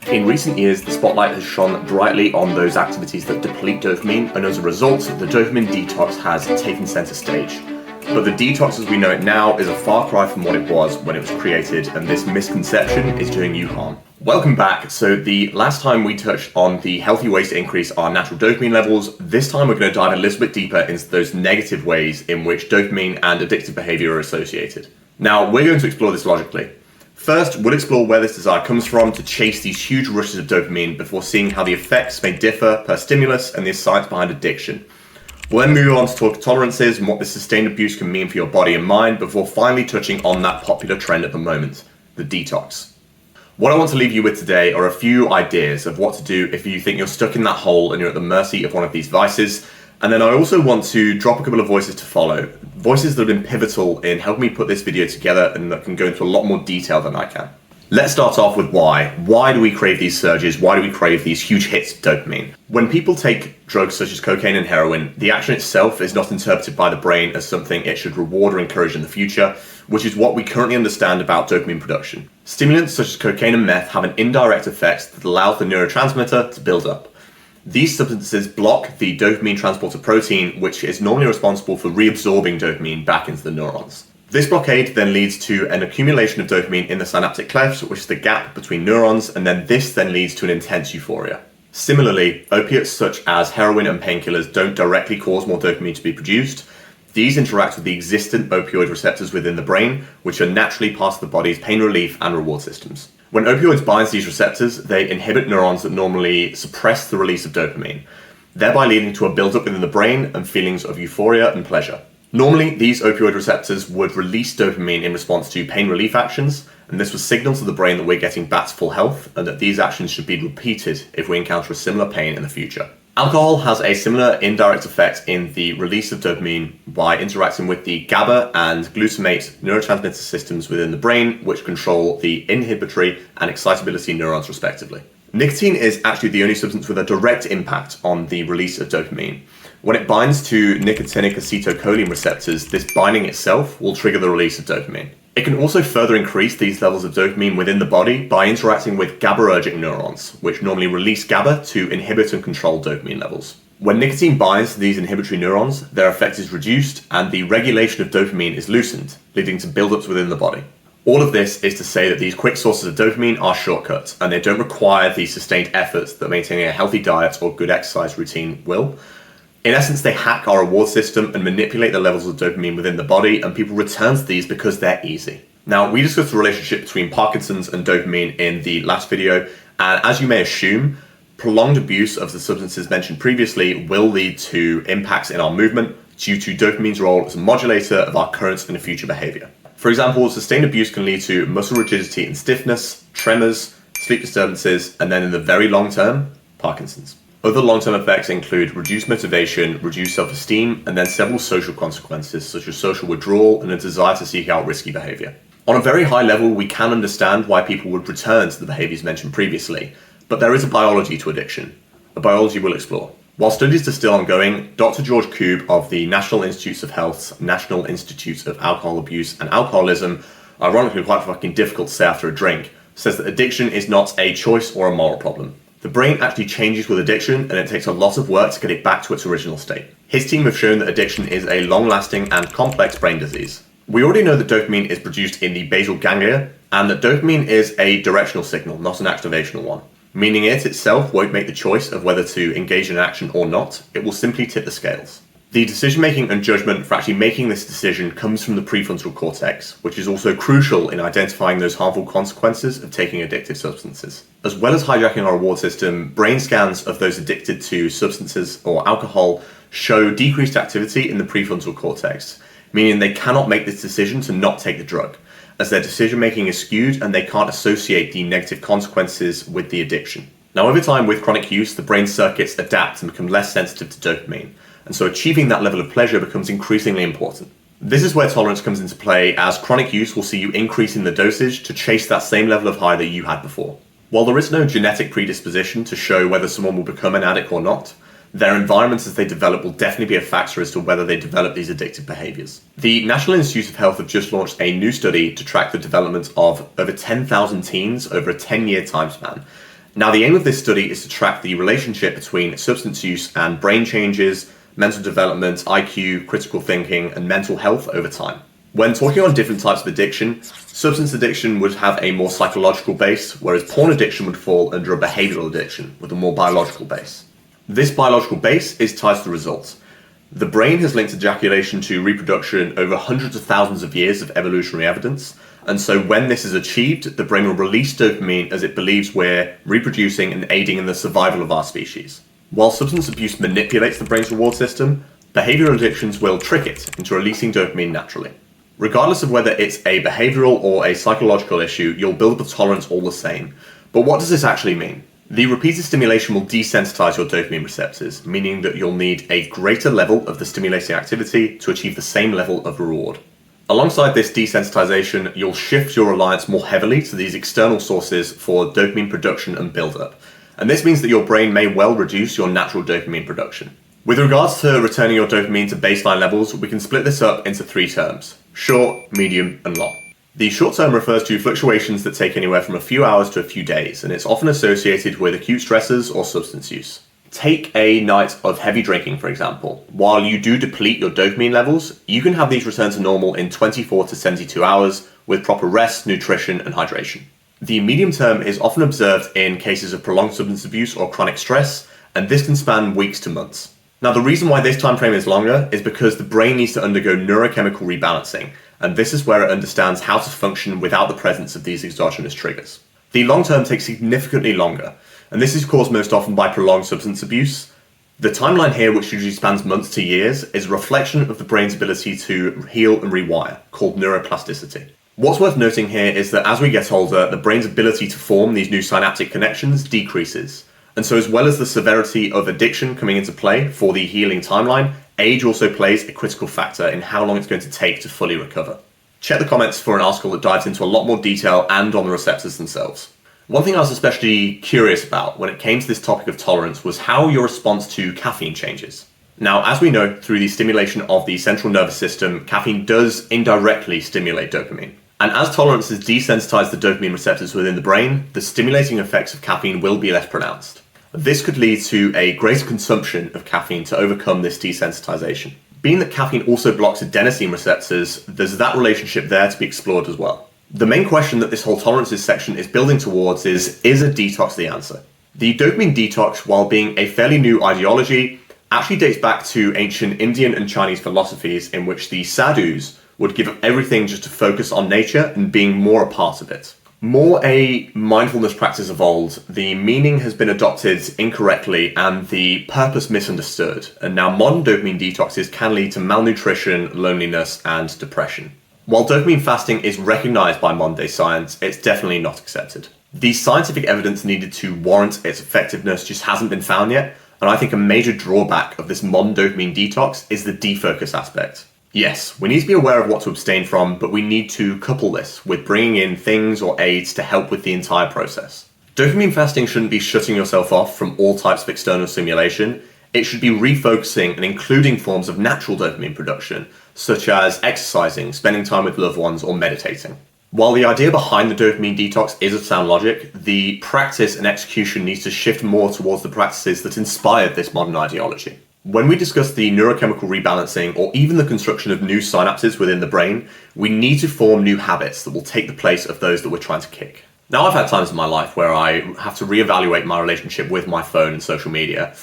In recent years, the spotlight has shone brightly on those activities that deplete dopamine, and as a result, the dopamine detox has taken center stage. But the detox as we know it now is a far cry from what it was when it was created, and this misconception is doing you harm. Welcome back. So the last time we touched on the healthy ways to increase our natural dopamine levels. This time we're going to dive a little bit deeper into those negative ways in which dopamine and addictive behavior are associated. Now, we're going to explore this logically. First, we'll explore where this desire comes from to chase these huge rushes of dopamine before seeing how the effects may differ per stimulus and the science behind addiction. We'll then move on to talk tolerances and what this sustained abuse can mean for your body and mind before finally touching on that popular trend at the moment, the detox. What I want to leave you with today are a few ideas of what to do if you think you're stuck in that hole and you're at the mercy of one of these vices. And then I also want to drop a couple of voices to follow, voices that have been pivotal in helping me put this video together and that can go into a lot more detail than I can. Let's start off with why. Why do we crave these surges? Why do we crave these huge hits of dopamine? When people take drugs such as cocaine and heroin, the action itself is not interpreted by the brain as something it should reward or encourage in the future, which is what we currently understand about dopamine production. Stimulants such as cocaine and meth have an indirect effect that allows the neurotransmitter to build up. These substances block the dopamine transporter protein, which is normally responsible for reabsorbing dopamine back into the neurons. This blockade then leads to an accumulation of dopamine in the synaptic clefts, which is the gap between neurons, and this then leads to an intense euphoria. Similarly, opiates such as heroin and painkillers don't directly cause more dopamine to be produced. These interact with the existent opioid receptors within the brain, which are naturally part of the body's pain relief and reward systems. When opioids bind these receptors, they inhibit neurons that normally suppress the release of dopamine, thereby leading to a buildup within the brain and feelings of euphoria and pleasure. Normally, these opioid receptors would release dopamine in response to pain relief actions, and this would signal to the brain that we're getting back to full health and that these actions should be repeated if we encounter a similar pain in the future. Alcohol has a similar indirect effect in the release of dopamine by interacting with the GABA and glutamate neurotransmitter systems within the brain, which control the inhibitory and excitability neurons respectively. Nicotine is actually the only substance with a direct impact on the release of dopamine. When it binds to nicotinic acetylcholine receptors, this binding itself will trigger the release of dopamine. It can also further increase these levels of dopamine within the body by interacting with GABAergic neurons, which normally release GABA to inhibit and control dopamine levels. When nicotine binds to these inhibitory neurons, their effect is reduced and the regulation of dopamine is loosened, leading to buildups within the body. All of this is to say that these quick sources of dopamine are shortcuts and they don't require the sustained efforts that maintaining a healthy diet or good exercise routine will. In essence, they hack our reward system and manipulate the levels of dopamine within the body, and people return to these because they're easy. Now, we discussed the relationship between Parkinson's and dopamine in the last video, and as you may assume, prolonged abuse of the substances mentioned previously will lead to impacts in our movement due to dopamine's role as a modulator of our current and future behavior. For example, sustained abuse can lead to muscle rigidity and stiffness, tremors, sleep disturbances, and then in the very long term, Parkinson's. Other long-term effects include reduced motivation, reduced self-esteem, and then several social consequences such as social withdrawal and a desire to seek out risky behavior. On a very high level, we can understand why people would return to the behaviors mentioned previously, but there is a biology to addiction, a biology we'll explore. While studies are still ongoing, Dr. George Koob of the National Institutes of Health's National Institute of Alcohol Abuse and Alcoholism, ironically quite fucking difficult to say after a drink, says that addiction is not a choice or a moral problem. The brain actually changes with addiction, and it takes a lot of work to get it back to its original state. His team have shown that addiction is a long-lasting and complex brain disease. We already know that dopamine is produced in the basal ganglia, and that dopamine is a directional signal, not an activational one. Meaning it itself won't make the choice of whether to engage in action or not, it will simply tip the scales. The decision-making and judgment for actually making this decision comes from the prefrontal cortex, which is also crucial in identifying those harmful consequences of taking addictive substances. As well as hijacking our reward system, brain scans of those addicted to substances or alcohol show decreased activity in the prefrontal cortex, meaning they cannot make this decision to not take the drug, as their decision-making is skewed and they can't associate the negative consequences with the addiction. Now, over time with chronic use, the brain circuits adapt and become less sensitive to dopamine. And so achieving that level of pleasure becomes increasingly important. This is where tolerance comes into play, as chronic use will see you increasing the dosage to chase that same level of high that you had before. While there is no genetic predisposition to show whether someone will become an addict or not, their environments as they develop will definitely be a factor as to whether they develop these addictive behaviors. The National Institutes of Health have just launched a new study to track the development of over 10,000 teens over a 10-year time span. Now, the aim of this study is to track the relationship between substance use and brain changes, mental development, IQ, critical thinking, and mental health over time. When talking on different types of addiction, substance addiction would have a more psychological base, whereas porn addiction would fall under a behavioral addiction with a more biological base. This biological base is tied to the results. The brain has linked ejaculation to reproduction over hundreds of thousands of years of evolutionary evidence, and so when this is achieved, the brain will release dopamine as it believes we're reproducing and aiding in the survival of our species. While substance abuse manipulates the brain's reward system, behavioral addictions will trick it into releasing dopamine naturally. Regardless of whether it's a behavioral or a psychological issue, you'll build up a tolerance all the same. But what does this actually mean? The repeated stimulation will desensitize your dopamine receptors, meaning that you'll need a greater level of the stimulating activity to achieve the same level of reward. Alongside this desensitization, you'll shift your reliance more heavily to these external sources for dopamine production and buildup. And this means that your brain may well reduce your natural dopamine production. With regards to returning your dopamine to baseline levels, we can split this up into three terms: short, medium, and long. The short term refers to fluctuations that take anywhere from a few hours to a few days, and it's often associated with acute stressors or substance use. Take a night of heavy drinking, for example. While you do deplete your dopamine levels, you can have these return to normal in 24 to 72 hours with proper rest, nutrition, and hydration. The medium term is often observed in cases of prolonged substance abuse or chronic stress, and this can span weeks to months. Now, the reason why this time frame is longer is because the brain needs to undergo neurochemical rebalancing, and this is where it understands how to function without the presence of these exogenous triggers. The long term takes significantly longer, and this is caused most often by prolonged substance abuse. The timeline here, which usually spans months to years, is a reflection of the brain's ability to heal and rewire, called neuroplasticity. What's worth noting here is that as we get older, the brain's ability to form these new synaptic connections decreases. And so as well as the severity of addiction coming into play for the healing timeline, age also plays a critical factor in how long it's going to take to fully recover. Check the comments for an article that dives into a lot more detail and on the receptors themselves. One thing I was especially curious about when it came to this topic of tolerance was how your response to caffeine changes. Now, as we know, through the stimulation of the central nervous system, caffeine does indirectly stimulate dopamine. And as tolerances desensitize the dopamine receptors within the brain, the stimulating effects of caffeine will be less pronounced. This could lead to a greater consumption of caffeine to overcome this desensitization. Being that caffeine also blocks adenosine receptors, there's that relationship there to be explored as well. The main question that this whole tolerances section is building towards is a detox the answer? The dopamine detox, while being a fairly new ideology, actually dates back to ancient Indian and Chinese philosophies in which the sadhus would give up everything just to focus on nature and being more a part of it. More a mindfulness practice of old, the meaning has been adopted incorrectly and the purpose misunderstood, and now modern dopamine detoxes can lead to malnutrition, loneliness, and depression. While dopamine fasting is recognized by modern day science, it's definitely not accepted. The scientific evidence needed to warrant its effectiveness just hasn't been found yet, and I think a major drawback of this modern dopamine detox is the defocus aspect. Yes, we need to be aware of what to abstain from, but we need to couple this with bringing in things or aids to help with the entire process. Dopamine fasting shouldn't be shutting yourself off from all types of external stimulation. It should be refocusing and including forms of natural dopamine production, such as exercising, spending time with loved ones, or meditating. While the idea behind the dopamine detox is of sound logic, the practice and execution needs to shift more towards the practices that inspired this modern ideology. When we discuss the neurochemical rebalancing or even the construction of new synapses within the brain, we need to form new habits that will take the place of those that we're trying to kick. Now, I've had times in my life where I have to reevaluate my relationship with my phone and social media,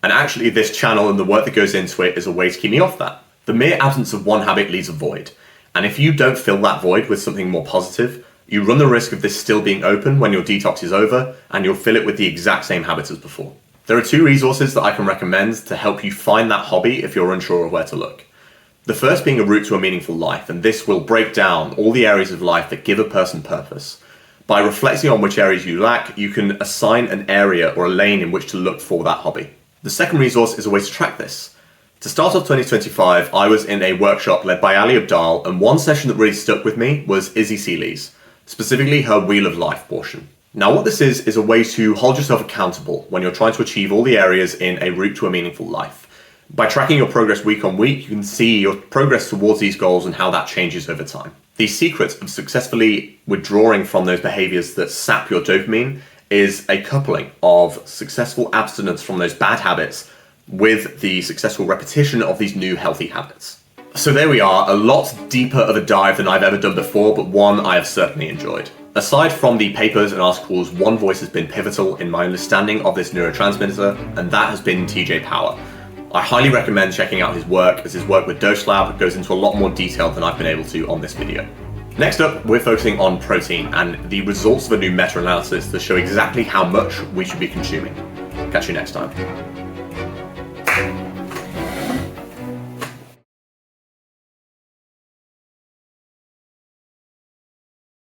and actually this channel and the work that goes into it is a way to keep me off that. The mere absence of one habit leaves a void, and if you don't fill that void with something more positive, you run the risk of this still being open when your detox is over, and you'll fill it with the exact same habits as before. There are two resources that I can recommend to help you find that hobby if you're unsure of where to look. The first being A Route to a Meaningful Life, and this will break down all the areas of life that give a person purpose. By reflecting on which areas you lack, you can assign an area or a lane in which to look for that hobby. The second resource is a way to track this. To start off 2025, I was in a workshop led by Ali Abdal, and one session that really stuck with me was Izzy Sealey's, specifically her Wheel of Life portion. Now, what this is a way to hold yourself accountable when you're trying to achieve all the areas in A Route to a Meaningful Life. By tracking your progress week on week, you can see your progress towards these goals and how that changes over time. The secret of successfully withdrawing from those behaviors that sap your dopamine is a coupling of successful abstinence from those bad habits with the successful repetition of these new healthy habits. So there we are, a lot deeper of a dive than I've ever done before, but one I have certainly enjoyed. Aside from the papers and articles, one voice has been pivotal in my understanding of this neurotransmitter, and that has been TJ Power. I highly recommend checking out his work, as his work with DoseLab goes into a lot more detail than I've been able to on this video. Next up, we're focusing on protein and the results of a new meta-analysis that show exactly how much we should be consuming. Catch you next time.